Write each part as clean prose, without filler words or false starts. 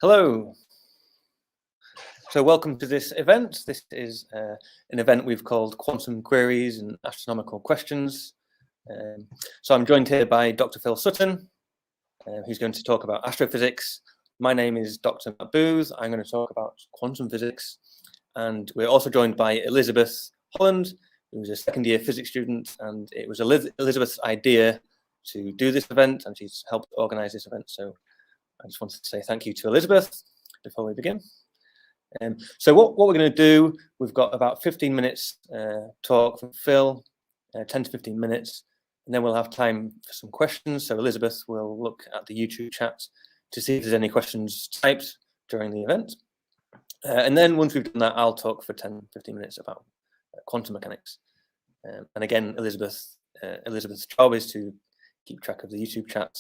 Hello. So welcome to this event. This is an event we've called Quantum Queries and Astronomical Questions. So I'm joined here by Dr. Phil Sutton, who's going to talk about astrophysics. My name is Dr. Matt Booth. I'm going to talk about quantum physics. And we're also joined by Elizabeth Holland, who's a second-year physics student. And it was Elizabeth's idea to do this event, and she's helped organize this event. So I just wanted to say thank you to Elizabeth before we begin. So what we're going to do, we've got about 15 minutes talk from Phil, 10 to 15 minutes, and then we'll have time for some questions. So Elizabeth will look at the YouTube chat to see if there's any questions typed during the event. And then once we've done that, I'll talk for 10, 15 minutes about quantum mechanics. And again, Elizabeth's job is to keep track of the YouTube chat.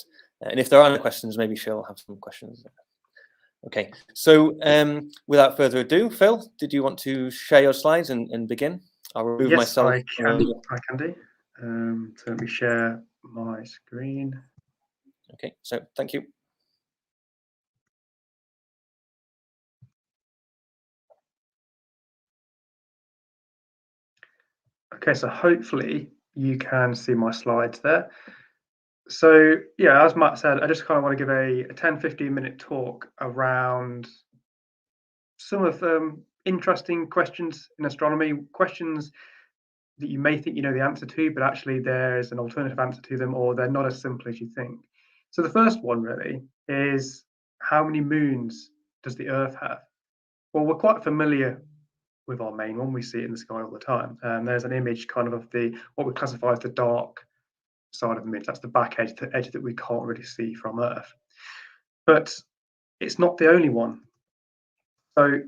And if there are any questions, maybe she'll have some questions. Okay, so without further ado, Phil, did you want to share your slides and begin? I'll remove myself. I can do. So let me share my screen. Okay, so thank you. Okay, so hopefully you can see my slides there. So yeah, as Matt said, I just kind of want to give a 10-15 minute talk around some of interesting questions in astronomy, questions that you may think you know the answer to, but actually there's an alternative answer to them, or they're not as simple as you think. So the first one really is, how many moons does the Earth have? Well, we're quite familiar with our main one. We see it in the sky all the time. There's an image kind of the what we classify as the dark side of the moon. That's the back edge, the edge that we can't really see from Earth. But it's not the only one. So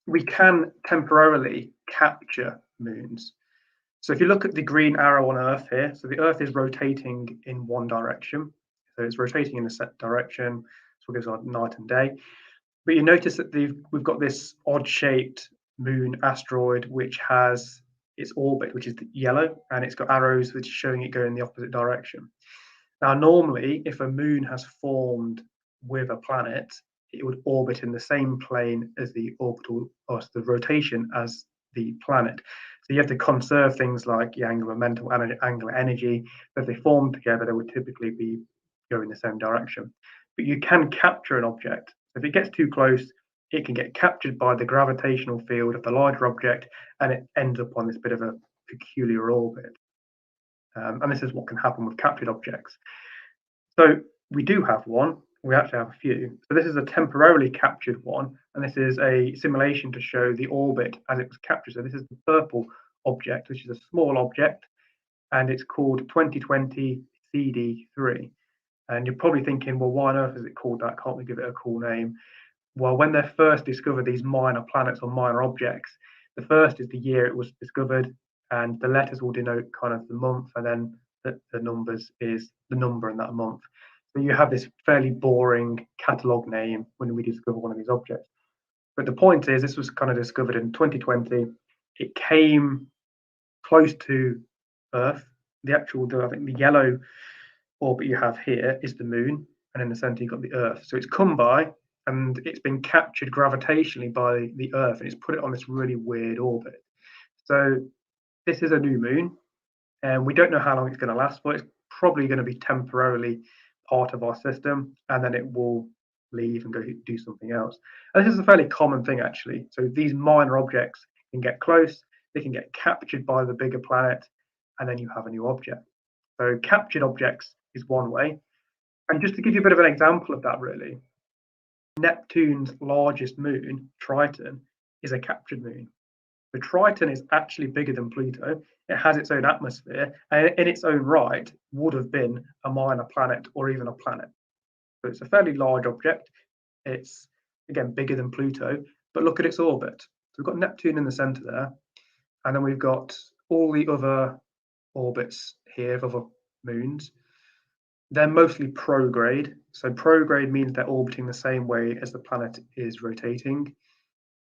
we can temporarily capture moons. So if you look at the green arrow on Earth here, so the Earth is rotating in one direction. So it's rotating in a set direction. So it gives our night and day. But you notice that we've got this odd-shaped moon asteroid, which has its orbit, which is yellow, and it's got arrows which are showing it going in the opposite direction. Now, normally, if a moon has formed with a planet, it would orbit in the same plane as the orbital, or the rotation as the planet. So you have to conserve things like the angular momentum and angular energy. But if they form together, they would typically be going the same direction. But you can capture an object. If it gets too close, it can get captured by the gravitational field of the larger object, and it ends up on this bit of a peculiar orbit. And this is what can happen with captured objects. So we do have one. We actually have a few. So this is a temporarily captured one, and this is a simulation to show the orbit as it was captured. So this is the purple object, which is a small object, and it's called 2020 CD3. And you're probably thinking, well, why on earth is it called that? Can't we give it a cool name? Well, when they first discovered these minor planets or minor objects, the first is the year it was discovered, and the letters will denote kind of the month, and then the numbers is the number in that month. So you have this fairly boring catalog name when we discover one of these objects. But the point is, this was kind of discovered in 2020. It came close to Earth. I think the yellow orbit you have here is the moon, and in the center you've got the Earth. So it's come by, and it's been captured gravitationally by the Earth, and it's put it on this really weird orbit. So this is a new moon, and we don't know how long it's going to last, but it's probably going to be temporarily part of our system, and then it will leave and go do something else. And this is a fairly common thing, actually. So these minor objects can get close, they can get captured by the bigger planet, and then you have a new object. So captured objects is one way. And just to give you a bit of an example of that, really, Neptune's largest moon, Triton, is a captured moon. But Triton is actually bigger than Pluto. It has its own atmosphere, and in its own right would have been a minor planet or even a planet. So it's a fairly large object. It's, again, bigger than Pluto, but look at its orbit. So we've got Neptune in the center there, and then we've got all the other orbits here of other moons. They're mostly prograde. So prograde means they're orbiting the same way as the planet is rotating.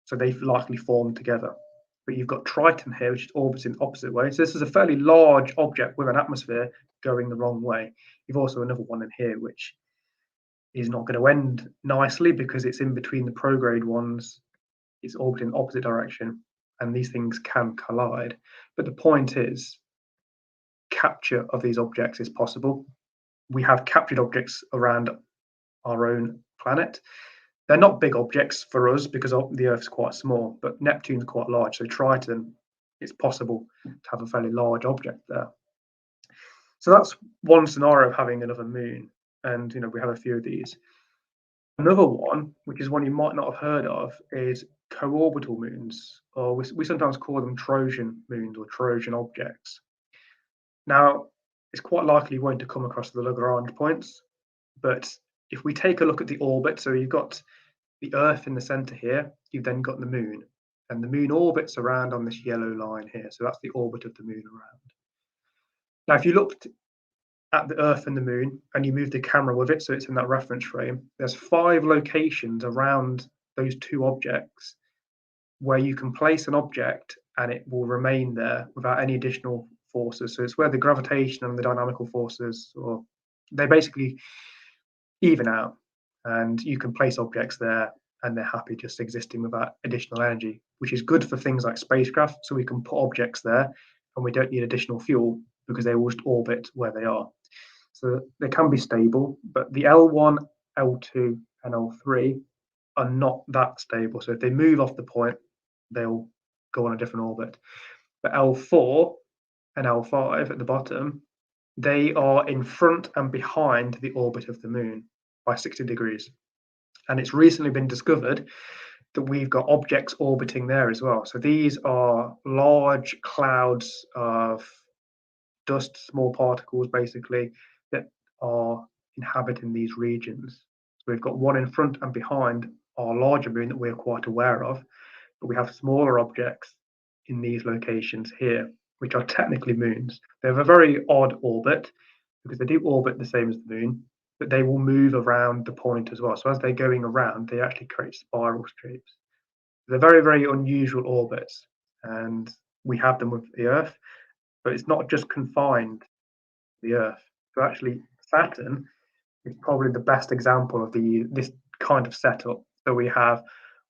So they've likely formed together. But you've got Triton here, which orbits in the opposite way. So this is a fairly large object with an atmosphere going the wrong way. You've also another one in here, which is not going to end nicely because it's in between the prograde ones. It's orbiting the opposite direction, and these things can collide. But the point is, capture of these objects is possible. We have captured objects around our own planet. They're not big objects for us because the Earth's quite small, but Neptune's quite large. So Triton, it's possible to have a fairly large object there. So that's one scenario of having another moon, and we have a few of these. Another one, which is one you might not have heard of, is co-orbital moons, or we sometimes call them Trojan moons or Trojan objects. Now, it's quite likely you won't come across the Lagrange points, but if we take a look at the orbit, so you've got the Earth in the center here, you've then got the moon, and the moon orbits around on this yellow line here. So that's the orbit of the moon around. Now, if you looked at the Earth and the moon and you move the camera with it, so it's in that reference frame, there's 5 locations around those 2 objects where you can place an object and it will remain there without any additional forces. So it's where the gravitation and the dynamical forces, or they basically even out, and you can place objects there and they're happy just existing without additional energy, which is good for things like spacecraft. So we can put objects there and we don't need additional fuel because they will just orbit where they are. So they can be stable, but the L1, L2, and L3 are not that stable. So if they move off the point, they'll go on a different orbit. But L4 and L5 at the bottom, they are in front and behind the orbit of the moon by 60 degrees. And it's recently been discovered that we've got objects orbiting there as well. So these are large clouds of dust, small particles basically, that are inhabiting these regions. So we've got one in front and behind our larger moon that we're quite aware of, but we have smaller objects in these locations here, which are technically moons. They have a very odd orbit because they do orbit the same as the moon, but they will move around the point as well. So as they're going around, they actually create spiral shapes. They're very, very unusual orbits, and we have them with the Earth, but it's not just confined to the Earth. So actually, Saturn is probably the best example of this kind of setup. So we have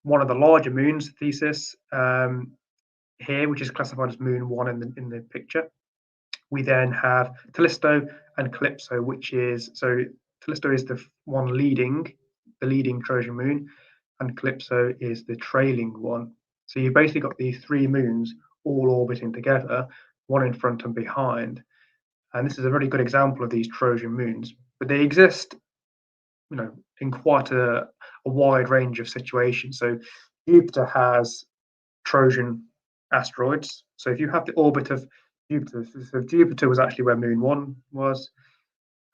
one of the larger moons, Thetis, here, which is classified as Moon 1 in the picture. We then have Callisto and Calypso, which is, so Callisto is the one leading Trojan moon, and Calypso is the trailing one. So you've basically got these 3 moons all orbiting together, one in front and behind. And this is a really good example of these Trojan moons. But they exist, in quite a wide range of situations. So Jupiter has Trojan asteroids. So if you have the orbit of Jupiter, so Jupiter was actually where Moon 1 was,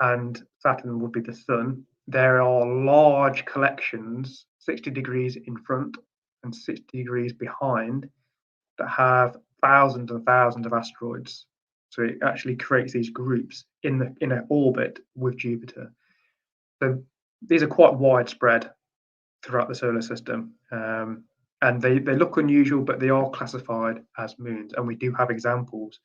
and Saturn would be the Sun. There are large collections, 60 degrees in front and 60 degrees behind, that have thousands and thousands of asteroids. So it actually creates these groups in an orbit with Jupiter. So these are quite widespread throughout the solar system. And they look unusual, but they are classified as moons. And we do have examples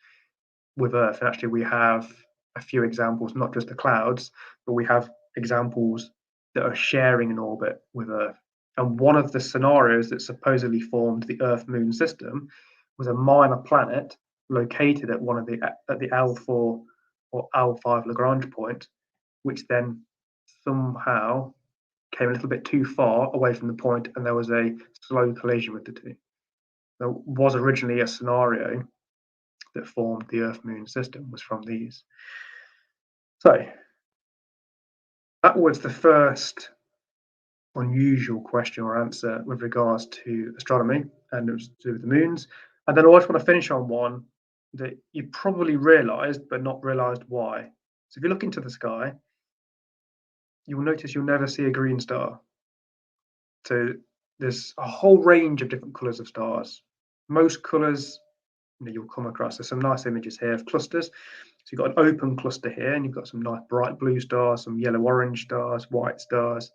with Earth. And actually, we have a few examples, not just the clouds, but we have examples that are sharing an orbit with Earth. And one of the scenarios that supposedly formed the Earth-Moon system was a minor planet located at the L4 or L5 Lagrange point, which then somehow came a little bit too far away from the point, and there was a slow collision with the two. There was originally a scenario that formed the Earth-Moon system was from these. So that was the first unusual question or answer with regards to astronomy, and it was to do with the moons. And then I just want to finish on one that you probably realised, but not realised why. So if you look into the sky, you will notice you'll never see a green star. So there's a whole range of different colours of stars. Most colours you'll come across. There's some nice images here of clusters. So you've got an open cluster here, and you've got some nice bright blue stars, some yellow orange stars, white stars.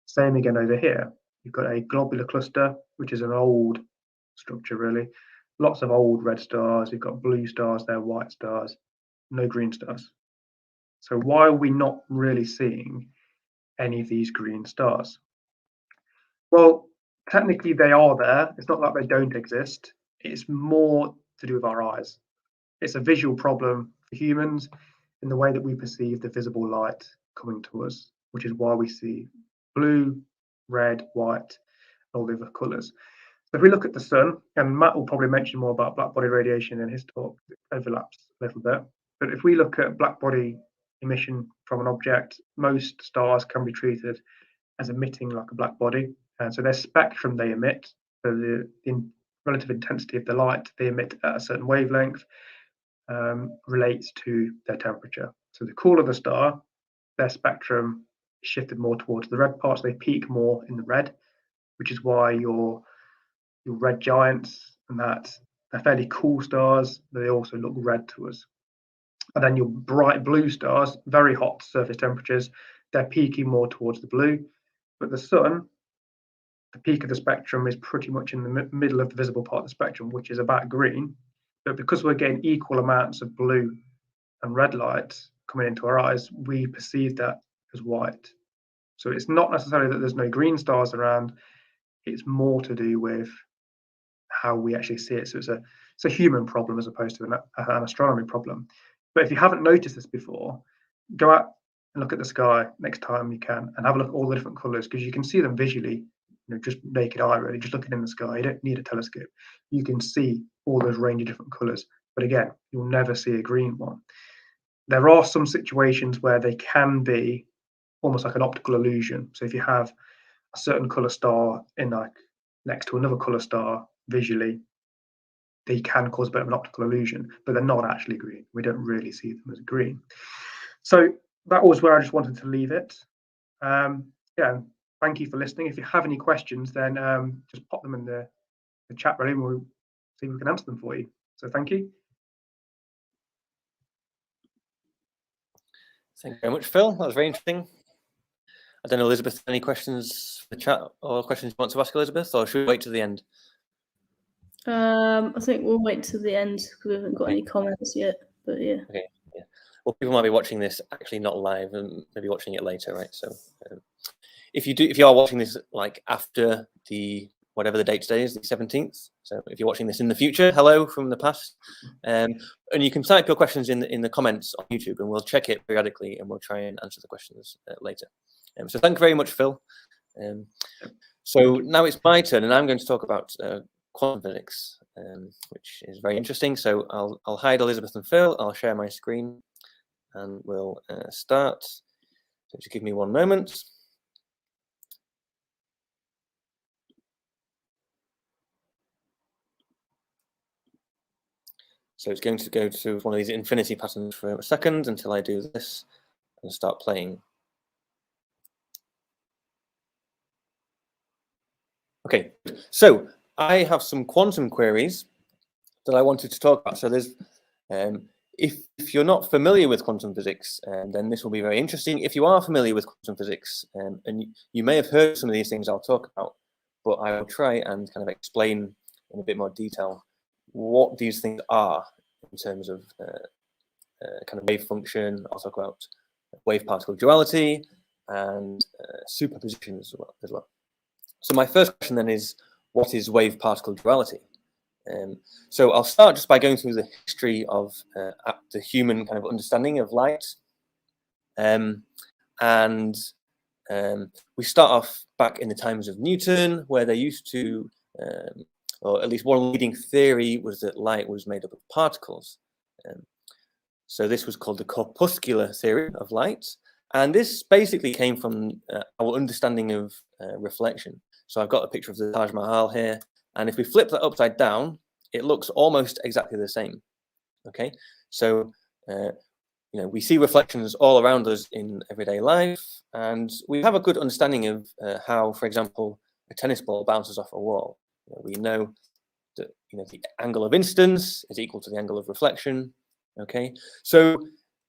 Same again over here. You've got a globular cluster, which is an old structure really. Lots of old red stars. You've got blue stars there, white stars, no green stars. So why are we not really seeing any of these green stars? Well, technically they are there. It's not like they don't exist. It's more to do with our eyes. It's a visual problem for humans in the way that we perceive the visible light coming to us, which is why we see blue, red, white, all the other colours. So if we look at the sun, and Matt will probably mention more about black body radiation in his talk, it overlaps a little bit. But if we look at black body emission from an object, most stars can be treated as emitting like a black body. And so their spectrum they emit, so the relative intensity of the light they emit at a certain wavelength, relates to their temperature. So the cooler the star, their spectrum is shifted more towards the red part, so they peak more in the red, which is why your red giants and that they're fairly cool stars, but they also look red to us. And then your bright blue stars, very hot surface temperatures, they're peaking more towards the blue. But the sun, the peak of the spectrum is pretty much in the middle of the visible part of the spectrum, which is about green. But because we're getting equal amounts of blue and red light coming into our eyes, we perceive that as white. So it's not necessarily that there's no green stars around, it's more to do with how we actually see it. So it's a human problem as opposed to an astronomy problem. But if you haven't noticed this before, go out and look at the sky next time you can and have a look at all the different colors, because you can see them visually, just naked eye, really, just looking in the sky. You don't need a telescope. You can see all those range of different colors. But again, you'll never see a green one. There are some situations where they can be almost like an optical illusion. So if you have a certain color star in like next to another color star visually, they can cause a bit of an optical illusion, but they're not actually green. We don't really see them as green. So that was where I just wanted to leave it. Yeah, thank you for listening. If you have any questions, then just pop them in the chat room and we'll see if we can answer them for you. So thank you. Thank you very much, Phil. That was very interesting. I don't know, Elizabeth, any questions for the chat or questions you want to ask Elizabeth, or should we wait to the end? I think we'll wait to the end because we haven't got any comments yet. But yeah. Okay. Yeah. Well, people might be watching this actually not live and maybe watching it later, right? So if you are watching this like after the whatever the date today is, the 17th. So if you're watching this in the future, hello from the past. And you can type your questions in the comments on YouTube, and we'll check it periodically, and we'll try and answer the questions later. So thank you very much, Phil. So now it's my turn, and I'm going to talk about quantum physics, which is very interesting. So I'll hide Elizabeth and Phil. I'll share my screen, and we'll start. So just give me one moment. So it's going to go to one of these infinity patterns for a second until I do this and start playing. Okay, so I have some quantum queries that I wanted to talk about. So there's, if you're not familiar with quantum physics, then this will be very interesting. If you are familiar with quantum physics, and you may have heard some of these things I'll talk about, but I will try and kind of explain in a bit more detail what these things are in terms of kind of wave function. I'll talk about wave particle duality and superposition as well. So my first question then is, what is wave particle duality? So I'll start just by going through the history of the human kind of understanding of light. And we start off back in the times of Newton, where they used to, or at least one leading theory was that light was made up of particles. So this was called the corpuscular theory of light. And this basically came from our understanding of reflection. So I've got a picture of the Taj Mahal here. And if we flip that upside down, it looks almost exactly the same. Okay, so we see reflections all around us in everyday life, and we have a good understanding of how, for example, a tennis ball bounces off a wall. We know that the angle of incidence is equal to the angle of reflection. Okay, so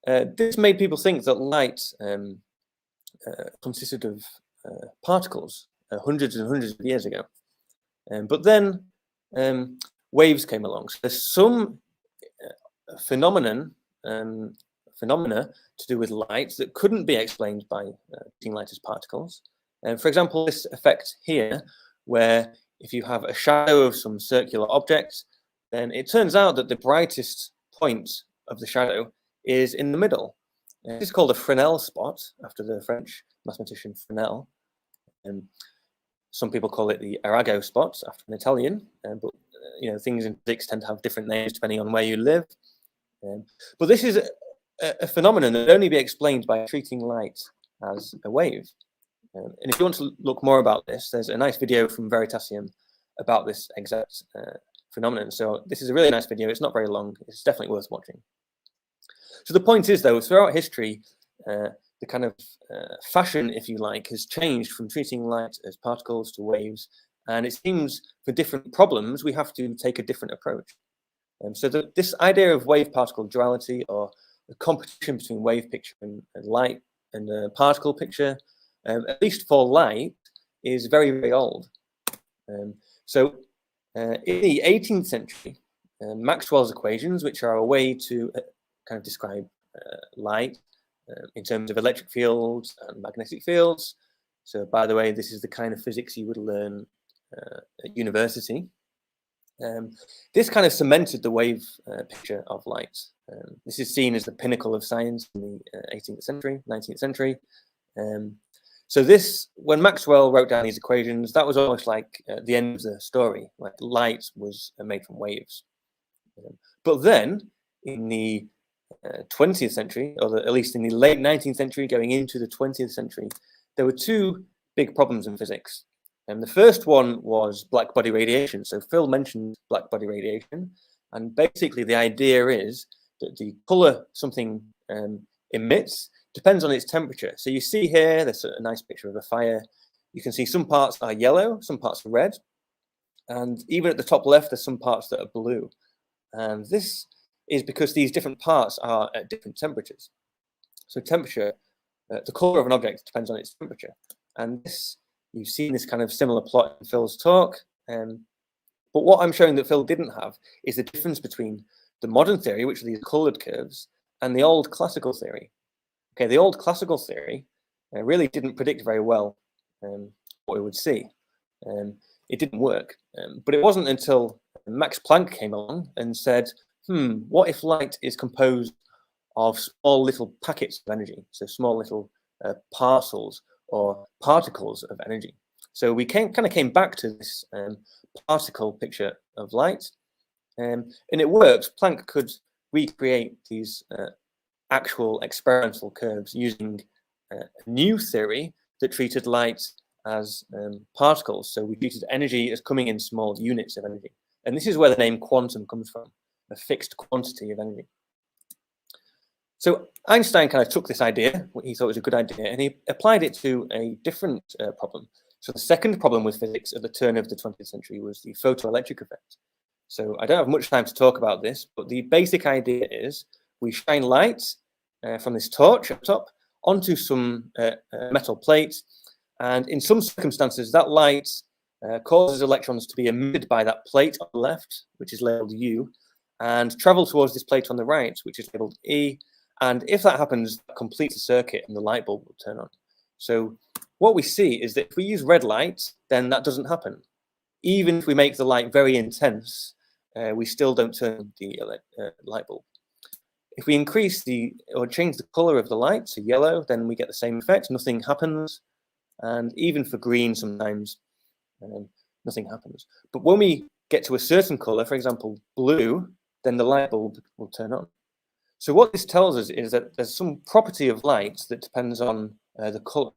this made people think that light consisted of particles hundreds and hundreds of years ago. But then waves came along. So there's some phenomenon phenomena to do with light that couldn't be explained by treating light as particles. And for example, this effect here, where if you have a shadow of some circular object, then it turns out that the brightest point of the shadow is in the middle. This is called a Fresnel spot, after the French mathematician Fresnel. Some people call it the Arago spot, after an Italian, but things in physics tend to have different names depending on where you live. But this is a phenomenon that can only be explained by treating light as a wave. And if you want to look more about this, there's a nice video from Veritasium about this exact phenomenon. So this is a really nice video. It's not very long. It's definitely worth watching. So the point is, though, throughout history, the kind of fashion, if you like, has changed from treating light as particles to waves. And it seems for different problems, we have to take a different approach. So this idea of wave-particle duality, or the competition between wave picture and light and particle picture, at least for light, is very, very old. In the 18th century, Maxwell's equations, which are a way to kind of describe light in terms of electric fields and magnetic fields. So, by the way, this is the kind of physics you would learn at university. This kind of cemented the wave picture of light. This is seen as the pinnacle of science in the 18th century, 19th century. So this, when Maxwell wrote down these equations, that was almost like the end of the story. Like light was made from waves. But then, in the 20th century, or at least in the late 19th century, going into the 20th century, there were two big problems in physics. And the first one was black body radiation. So Phil mentioned black body radiation. And basically the idea is that the color something emits depends on its temperature. So you see here, there's a nice picture of a fire. You can see some parts are yellow, some parts are red. And even at the top left, there's some parts that are blue. And this is because these different parts are at different temperatures. So temperature, the color of an object depends on its temperature. And this, you've seen this kind of similar plot in Phil's talk. But what I'm showing that Phil didn't have is the difference between the modern theory, which are these colored curves, and the old classical theory. Okay, the old classical theory really didn't predict very well what we would see. It didn't work. But it wasn't until Max Planck came along and said, what if light is composed of small little packets of energy, so small little parcels or particles of energy. So we kind of came back to this particle picture of light, and it works. Planck could recreate these actual experimental curves using a new theory that treated light as particles. So we treated energy as coming in small units of energy. And this is where the name quantum comes from, a fixed quantity of energy. So Einstein kind of took this idea, what he thought was a good idea, and he applied it to a different problem. So the second problem with physics at the turn of the 20th century was the photoelectric effect. So I don't have much time to talk about this, but the basic idea is we shine light from this torch up top onto some metal plate, and in some circumstances that light causes electrons to be emitted by that plate on the left, which is labeled U, and travel towards this plate on the right, which is labeled E. And if that happens, that completes a circuit and the light bulb will turn on. So what we see is that if we use red light, then that doesn't happen. Even if we make the light very intense, we still don't turn the light bulb. If we increase or change the color of the light to yellow, then we get the same effect. Nothing happens. And even for green, sometimes nothing happens. But when we get to a certain color, for example, blue, then the light bulb will turn on. So what this tells us is that there's some property of light that depends on the color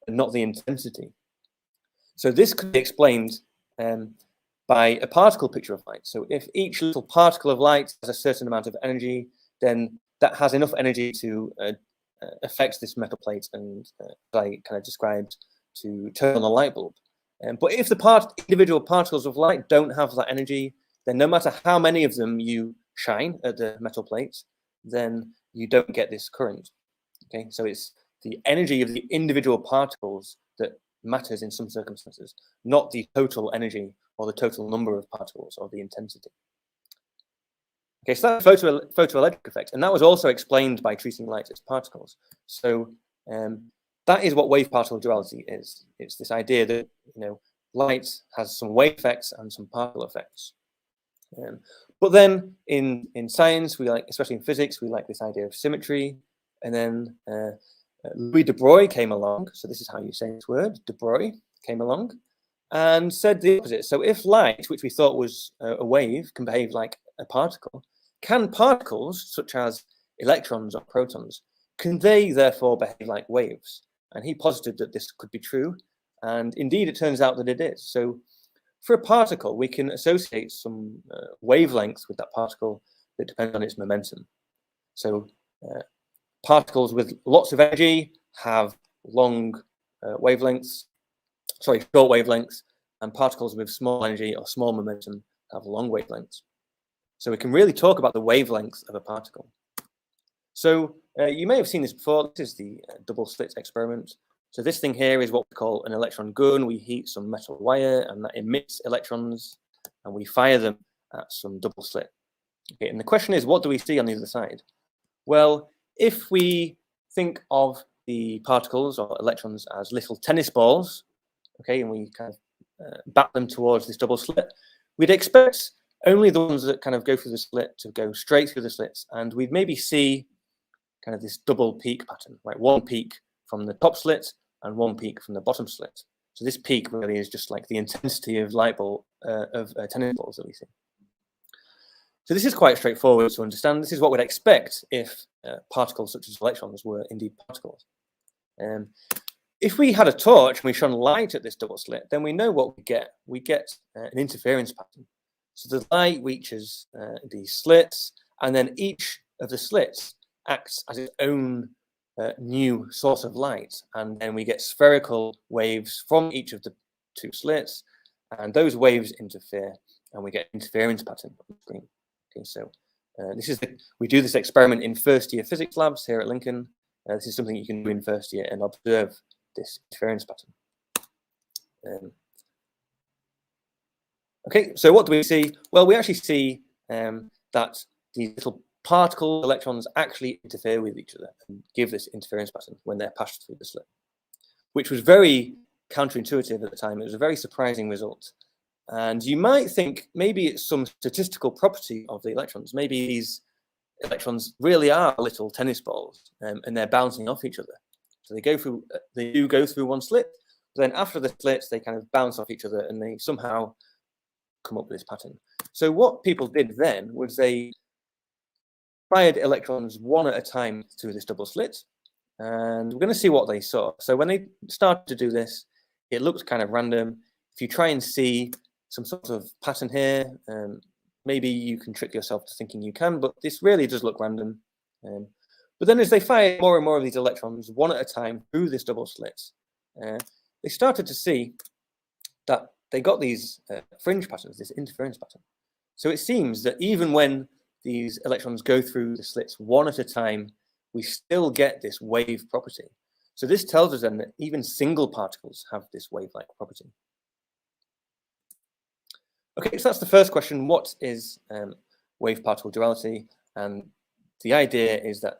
and not the intensity. So this could be explained by a particle picture of light. So if each little particle of light has a certain amount of energy, then that has enough energy to affect this metal plate and, as I kind of described, to turn on the light bulb. But if the individual particles of light don't have that energy, then no matter how many of them you shine at the metal plate, then you don't get this current. Okay, so it's the energy of the individual particles that matters in some circumstances, not the total energy or the total number of particles or the intensity. Okay, so that's the photoelectric effect, and that was also explained by treating light as particles. So that is what wave-particle duality is. It's this idea that light has some wave effects and some particle effects. But then in science, especially in physics, we like this idea of symmetry. And then Louis de Broglie came along. So this is how you say this word. De Broglie came along and said the opposite. So if light, which we thought was a wave, can behave like a particle, can particles, such as electrons or protons, can they therefore behave like waves? And he posited that this could be true. And indeed, it turns out that it is. So for a particle, we can associate some wavelengths with that particle that depend on its momentum. So particles with lots of energy have long wavelengths, short wavelengths, and particles with small energy or small momentum have long wavelengths. So we can really talk about the wavelengths of a particle. So you may have seen this before. This is the double slit experiment. So this thing here is what we call an electron gun. We heat some metal wire and that emits electrons, and we fire them at some double slit. Okay, and the question is, what do we see on the other side? Well, if we think of the particles or electrons as little tennis balls, okay, and we kind of bat them towards this double slit, we'd expect only the ones that kind of go through the slit to go straight through the slits, and we'd maybe see kind of this double peak pattern, right? One peak from the top slit and one peak from the bottom slit. So this peak really is just like the intensity of light bulb of tennis balls that we see. So this is quite straightforward to understand. This is what we'd expect if particles such as electrons were indeed particles. If we had a torch and we shone light at this double slit, then we know what we get. We get an interference pattern. So the light reaches these slits, and then each of the slits acts as its own new source of light, and then we get spherical waves from each of the two slits, and those waves interfere, and we get interference pattern on the screen. Okay, so we do this experiment in first-year physics labs here at Lincoln. This is something you can do in first year and observe this interference pattern. Okay, so what do we see? Well, we actually see that these little particle electrons actually interfere with each other and give this interference pattern when they're passed through the slit, which was very counterintuitive at the time. It was a very surprising result. And you might think maybe it's some statistical property of the electrons. Maybe these electrons really are little tennis balls and they're bouncing off each other. So they do go through one slit, but then after the slits, they kind of bounce off each other and they somehow come up with this pattern. So what people did then was they fired electrons one at a time through this double slit, and we're going to see what they saw. So when they started to do this, it looks kind of random. If you try and see some sort of pattern here, maybe you can trick yourself to thinking you can, but this really does look random. But then as they fired more and more of these electrons one at a time through this double slit, they started to see that they got these fringe patterns, this interference pattern. So it seems that even when these electrons go through the slits one at a time, we still get this wave property. So this tells us then that even single particles have this wave-like property. Okay, so that's the first question. What is wave-particle duality? And the idea is that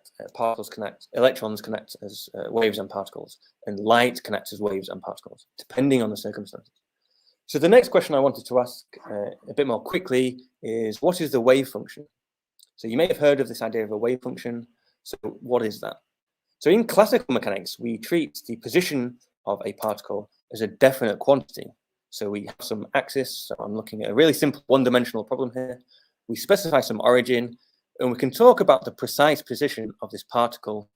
electrons connect as waves and particles, and light connects as waves and particles, depending on the circumstances. So the next question I wanted to ask a bit more quickly is, what is the wave function? So you may have heard of this idea of a wave function. So what is that? So in classical mechanics, we treat the position of a particle as a definite quantity. So we have some axis. So I'm looking at a really simple one-dimensional problem here. We specify some origin, and we can talk about the precise position of this particle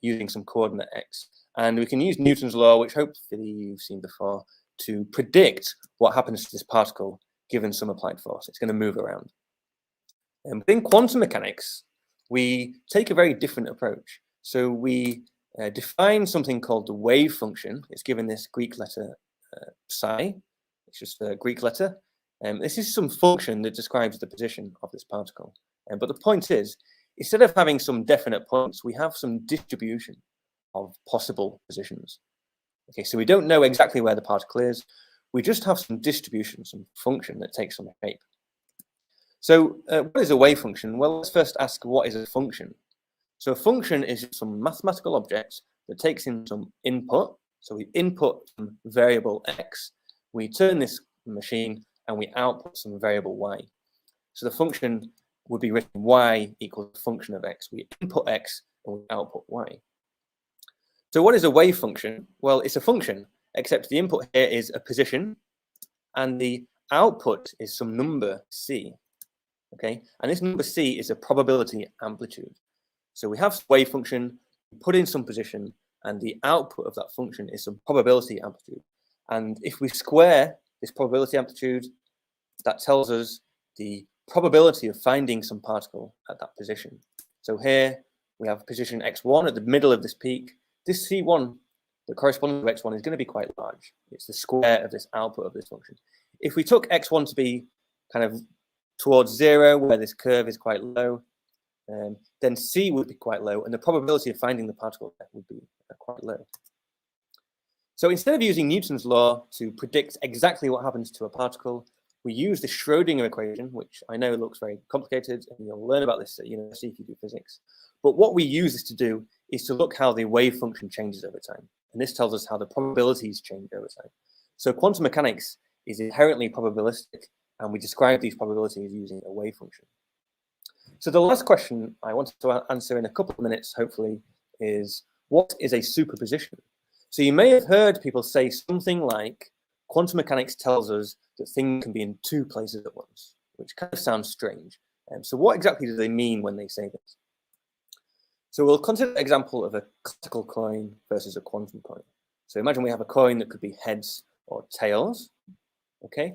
using some coordinate x. And we can use Newton's law, which hopefully you've seen before, to predict what happens to this particle given some applied force. It's going to move around. But in quantum mechanics, we take a very different approach. So we define something called the wave function. It's given this Greek letter psi. It's just a Greek letter. This is some function that describes the position of this particle. But the point is, instead of having some definite points, we have some distribution of possible positions. Okay, so we don't know exactly where the particle is. We just have some distribution, some function that takes some shape. So what is a wave function? Well, let's first ask, what is a function? So a function is some mathematical object that takes in some input. So we input some variable x, we turn this machine, and we output some variable y. So the function would be written y equals the function of x. We input x and we output y. So what is a wave function? Well, it's a function, except the input here is a position, and the output is some number c. Okay, and this number c is a probability amplitude. So we have a wave function, we put in some position, and the output of that function is some probability amplitude. And if we square this probability amplitude, that tells us the probability of finding some particle at that position. So here we have position x1 at the middle of this peak. This c1 that corresponds to x1 is going to be quite large. It's the square of this output of this function. If we took x1 to be kind of towards 0, where this curve is quite low, then c would be quite low, and the probability of finding the particle would be quite low. So instead of using Newton's law to predict exactly what happens to a particle, we use the Schrödinger equation, which I know looks very complicated, and you'll learn about this at university if you do physics. But what we use this to do is to look how the wave function changes over time. And this tells us how the probabilities change over time. So quantum mechanics is inherently probabilistic, and we describe these probabilities using a wave function. So the last question I wanted to answer in a couple of minutes, hopefully, is what is a superposition? So you may have heard people say something like, quantum mechanics tells us that things can be in two places at once, which kind of sounds strange. So what exactly do they mean when they say this? So we'll consider an example of a classical coin versus a quantum coin. So imagine we have a coin that could be heads or tails, okay?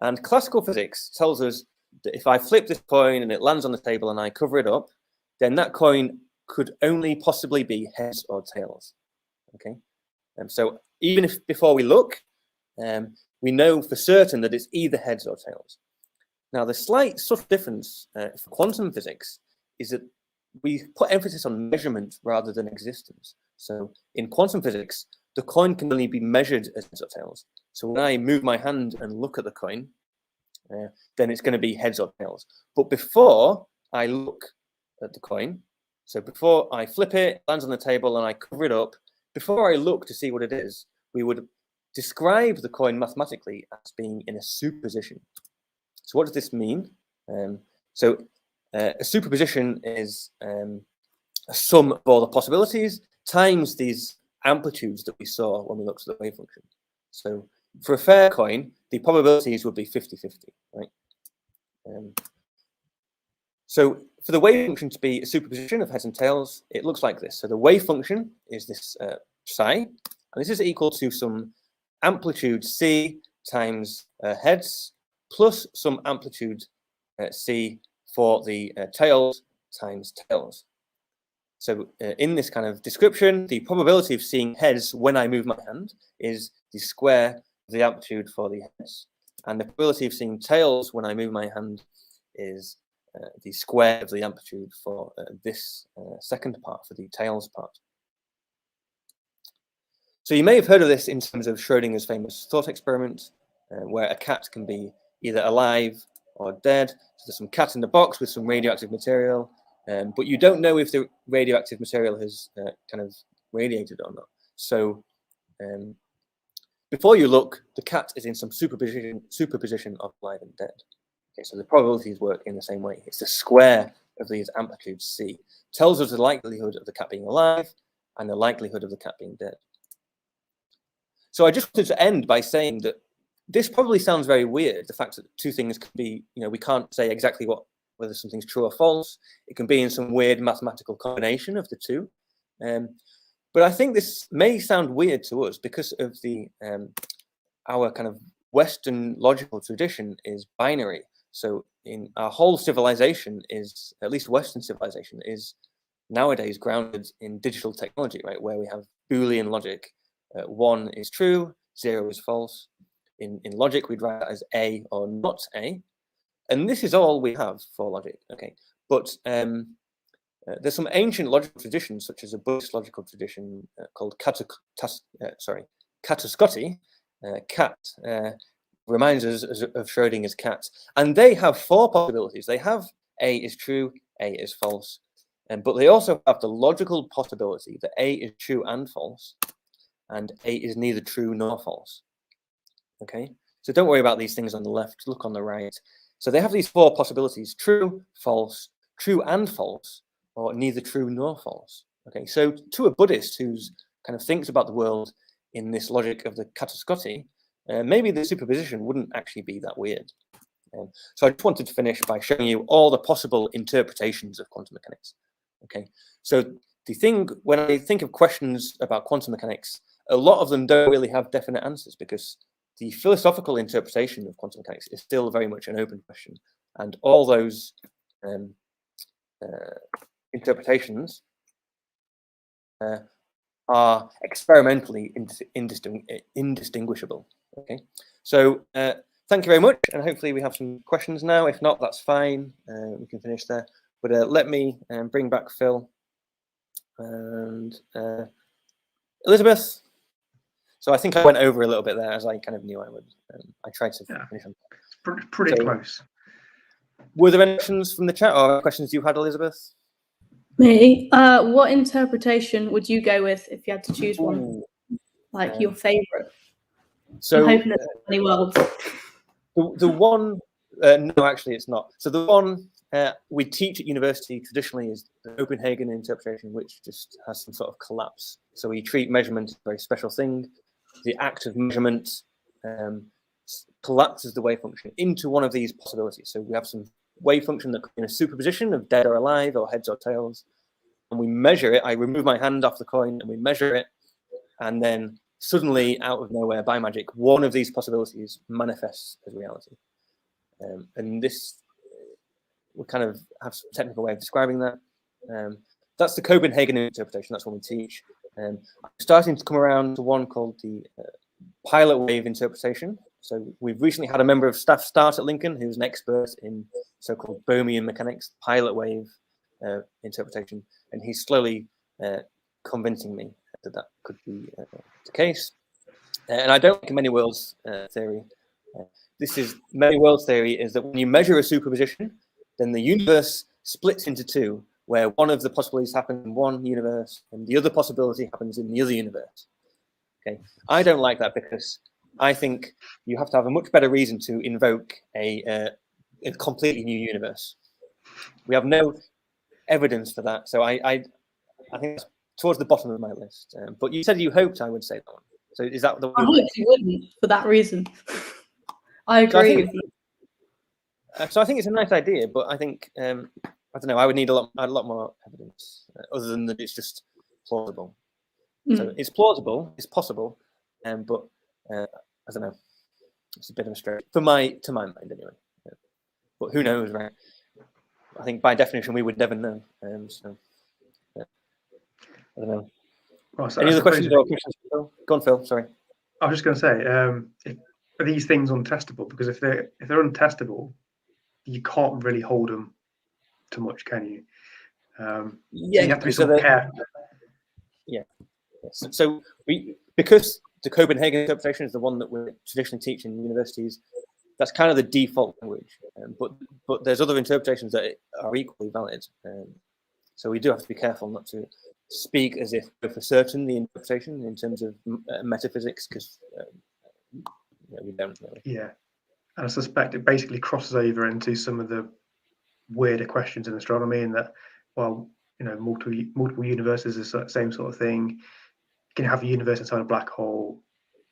And classical physics tells us that if I flip this coin and it lands on the table and I cover it up, then that coin could only possibly be heads or tails, okay? So even if before we look, we know for certain that it's either heads or tails. Now, the slight subtle difference for quantum physics is that we put emphasis on measurement rather than existence. So in quantum physics, the coin can only be measured as heads or tails. So when I move my hand and look at the coin, then it's going to be heads or tails. But before I look at the coin, so before I flip it, it lands on the table and I cover it up, before I look to see what it is, we would describe the coin mathematically as being in a superposition. So what does this mean? A superposition is a sum of all the possibilities times these amplitudes that we saw when we looked at the wave function. So for a fair coin, the probabilities would be 50-50, right? So for the wave function to be a superposition of heads and tails, it looks like this. So the wave function is this psi, and this is equal to some amplitude c times heads plus some amplitude c for the tails times tails. So in this kind of description, the probability of seeing heads when I move my hand is the square of the amplitude for the heads. And the probability of seeing tails when I move my hand is the square of the amplitude for this second part, for the tails part. So you may have heard of this in terms of Schrödinger's famous thought experiment, where a cat can be either alive or dead. So there's some cat in the box with some radioactive material, but you don't know if the radioactive material has kind of radiated or not. So before you look, the cat is in some superposition of alive and dead. Okay, so the probabilities work in the same way. It's the square of these amplitudes c. Tells us the likelihood of the cat being alive and the likelihood of the cat being dead. So I just wanted to end by saying that this probably sounds very weird, the fact that two things can be, we can't say exactly whether something's true or false. It can be in some weird mathematical combination of the two. But I think this may sound weird to us because of our kind of Western logical tradition is binary. So in our whole civilization is, at least Western civilization, is nowadays grounded in digital technology, right? Where we have Boolean logic. 1 is true, 0 is false. In logic, we'd write that as A or not A. And this is all we have for logic, okay? But there's some ancient logical traditions, such as a Buddhist logical tradition called Katascotti, cat reminds us of Schrodinger's cat. And they have 4 possibilities. They have A is true, A is false, but they also have the logical possibility that A is true and false, and A is neither true nor false. Okay, so don't worry about these things on the left, look on the right. So they have these 4 possibilities: true, false, true and false, or neither true nor false. Okay, so to a Buddhist who's kind of thinks about the world in this logic of the Katascotti, maybe the superposition wouldn't actually be that weird. So I just wanted to finish by showing you all the possible interpretations of quantum mechanics. Okay, so the thing, when I think of questions about quantum mechanics, a lot of them don't really have definite answers, because the philosophical interpretation of quantum mechanics is still very much an open question, and all those interpretations are experimentally indistinguishable. Okay, so thank you very much, and hopefully we have some questions now. If not, that's fine. We can finish there. But let me bring back Phil and Elizabeth. So I think I went over a little bit there, as I kind of knew I would. I tried to finish them. Pretty close. Were there any questions from the chat or questions you had, Elizabeth? Me? What interpretation would you go with if you had to choose one? Ooh. Like your favourite? So I'm hoping there's many worlds. the one, no, actually it's not. So the one we teach at university traditionally is the Copenhagen interpretation, which just has some sort of collapse. So we treat measurement as a very special thing. The act of measurement collapses the wave function into one of these possibilities. So we have some wave function that could be in a superposition of dead or alive, or heads or tails, and we measure it. I remove my hand off the coin and we measure it, and then suddenly, out of nowhere, by magic, one of these possibilities manifests as reality. And this, we kind of have some technical way of describing that. That's the Copenhagen interpretation. That's what we teach. I'm starting to come around to one called the pilot wave interpretation. So we've recently had a member of staff start at Lincoln who's an expert in so-called Bohmian mechanics, pilot wave interpretation, and he's slowly convincing me that that could be the case. And I don't like many worlds theory. This is many worlds theory is that when you measure a superposition, then the universe splits into 2, where one of the possibilities happens in one universe and the other possibility happens in the other universe. Okay, I don't like that, because I think you have to have a much better reason to invoke a completely new universe. We have no evidence for that, so I think it's towards the bottom of my list. But you said you hoped I would say that one. So is that the one? I hope you wouldn't, for that reason. I agree with you. So I think it's a nice idea, but I think I don't know. I would need a lot more evidence, other than that it's just plausible. So it's plausible, it's possible, but I don't know. It's a bit of a stretch to my mind anyway. But who knows, right? I think by definition we would never know. So I don't know. Well, so Any other questions? Go on, Phil. Sorry. I was just going to say, are these things untestable? Because if they're untestable, you can't really hold them to much, can you? Yeah, so you have to be so careful. Yeah. So because the Copenhagen interpretation is the one that we traditionally teach in universities, that's kind of the default language. But there's other interpretations that are equally valid. So we do have to be careful not to speak as if we're for certain the interpretation in terms of metaphysics, because we don't really. Yeah, and I suspect it basically crosses over into some of the weirder questions in astronomy, and that, well, multiple universes is the same sort of thing. You can have a universe inside a black hole.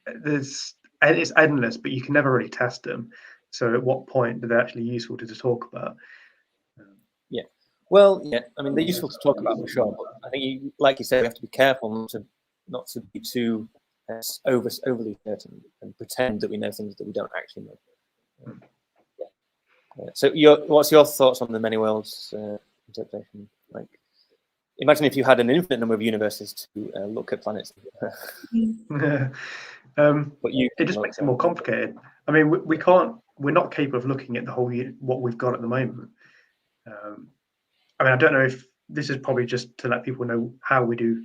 It's endless, but you can never really test them. So at what point are they actually useful to talk about? Yeah. Well, yeah. I mean, they're useful to talk about for sure, but I think, like you said, we have to be careful not to be too overly certain and pretend that we know things that we don't actually know. So, what's your thoughts on the many worlds interpretation? Like, imagine if you had an infinite number of universes to look at planets. But it just makes it more complicated. I mean, we're not capable of looking at the whole what we've got at the moment. I mean, I don't know if this is probably just to let people know how we do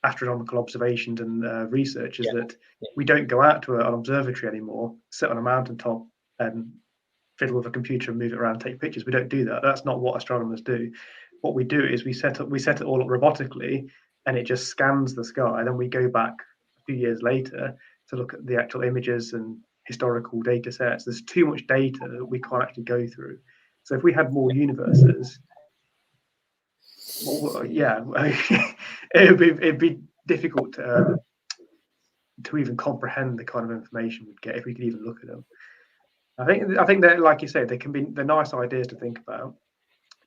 astronomical observations and research is Yeah. that we don't go out to an observatory anymore, sit on a mountaintop and fiddle with a computer and move it around, take pictures. We don't do that. That's not what astronomers do. What we do is we set it all up robotically, and it just scans the sky. Then we go back a few years later to look at the actual images and historical data sets. There's too much data that we can't actually go through. So if we had more universes, well, yeah, it'd be difficult to even comprehend the kind of information we'd get if we could even look at them. I think that, like you said, they're nice ideas to think about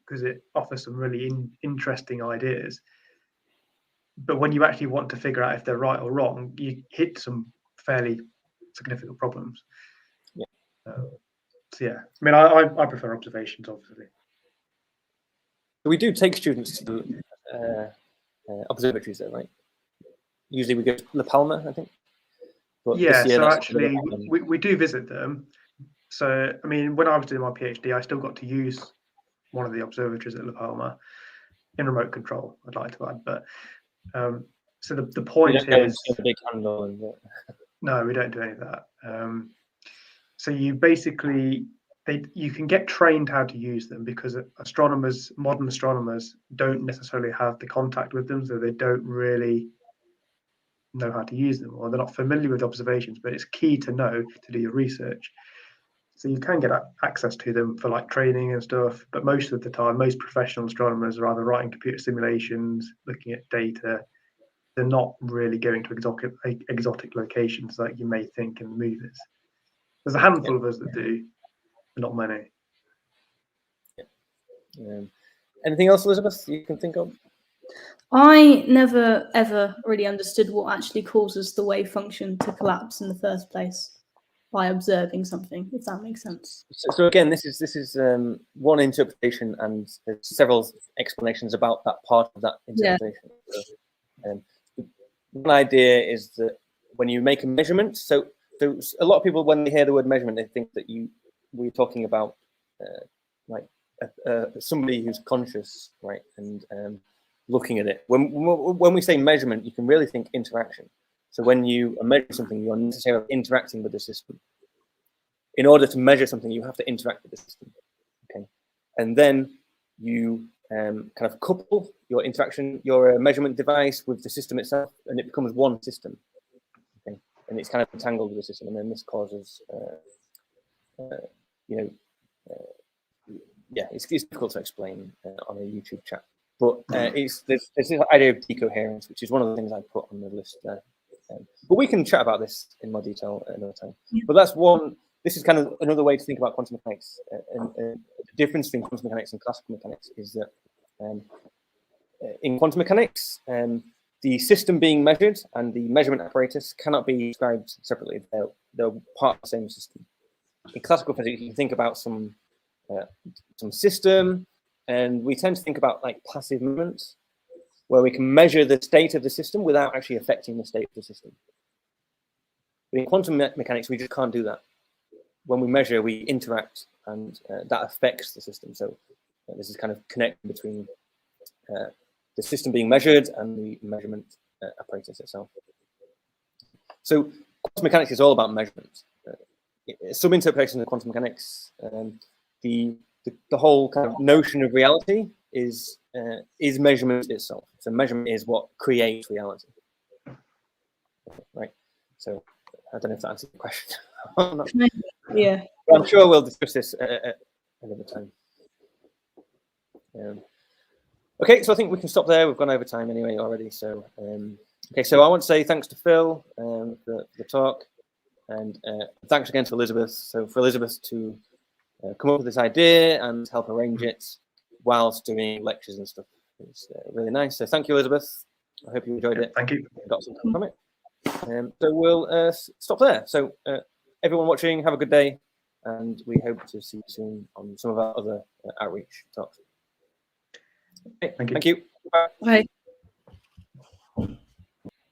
because it offers some really interesting ideas. But when you actually want to figure out if they're right or wrong, you hit some fairly significant problems. Yeah. So yeah, I mean, I prefer observations, obviously. We do take students to the observatories, though, right? Usually we go to La Palma, I think. But Yeah, this year so actually we do visit them. So I mean, when I was doing my PhD, I still got to use one of the observatories at La Palma in remote control. I'd like to add, but so the point is, the big handle and no, we don't do any of that. So you basically you can get trained how to use them because modern astronomers don't necessarily have the contact with them, so they don't really know how to use them, or they're not familiar with observations. But it's key to know to do your research. So you can get access to them for like training and stuff, but most of the time, most professional astronomers are either writing computer simulations, looking at data. They're not really going to exotic locations like you may think in the movies. There's a handful of us that do, but not many. Anything else, Elizabeth, you can think of? I never ever really understood what actually causes the wave function to collapse in the first place by observing something, if that makes sense. So again, this is one interpretation, and there's several explanations about that part of that interpretation. Yeah. So, one idea is that when you make a measurement, so a lot of people, when they hear the word measurement, they think that we're talking about like somebody who's conscious, right, and looking at it. When we say measurement, you can really think interaction. So when you measure something, you're necessarily interacting with the system. In order to measure something, you have to interact with the system, okay? And then you kind of couple your interaction, your measurement device with the system itself, and it becomes one system, okay? And it's kind of entangled with the system, and then this causes, yeah, it's difficult to explain on a YouTube chat. But there's this idea of decoherence, which is one of the things I put on the list there. But we can chat about this in more detail another time. But that's one. This is kind of another way to think about quantum mechanics. And the difference between quantum mechanics and classical mechanics is that in quantum mechanics, the system being measured and the measurement apparatus cannot be described separately. They're part of the same system. In classical physics, you can think about some system, and we tend to think about like passive movements, where we can measure the state of the system without actually affecting the state of the system. But in quantum mechanics, we just can't do that. When we measure, we interact, and that affects the system. So this is kind of connecting between the system being measured and the measurement apparatus itself. So quantum mechanics is all about measurement. Some interpretations of quantum mechanics, the whole kind of notion of reality is measurement itself. So measurement is what creates reality, right? So I don't know if that answers the question. Yeah, but I'm sure we'll discuss this at another time. Okay, so I think we can stop there. We've gone over time anyway already. So okay, so I want to say thanks to Phil for the talk, and thanks again to Elizabeth. So for Elizabeth to come up with this idea and help arrange it whilst doing lectures and stuff. It's really nice. So thank you, Elizabeth. I hope you enjoyed it. Thank you. Got something from it. So we'll stop there. So everyone watching, have a good day, and we hope to see you soon on some of our other outreach talks. Okay, thank you. Bye. Bye.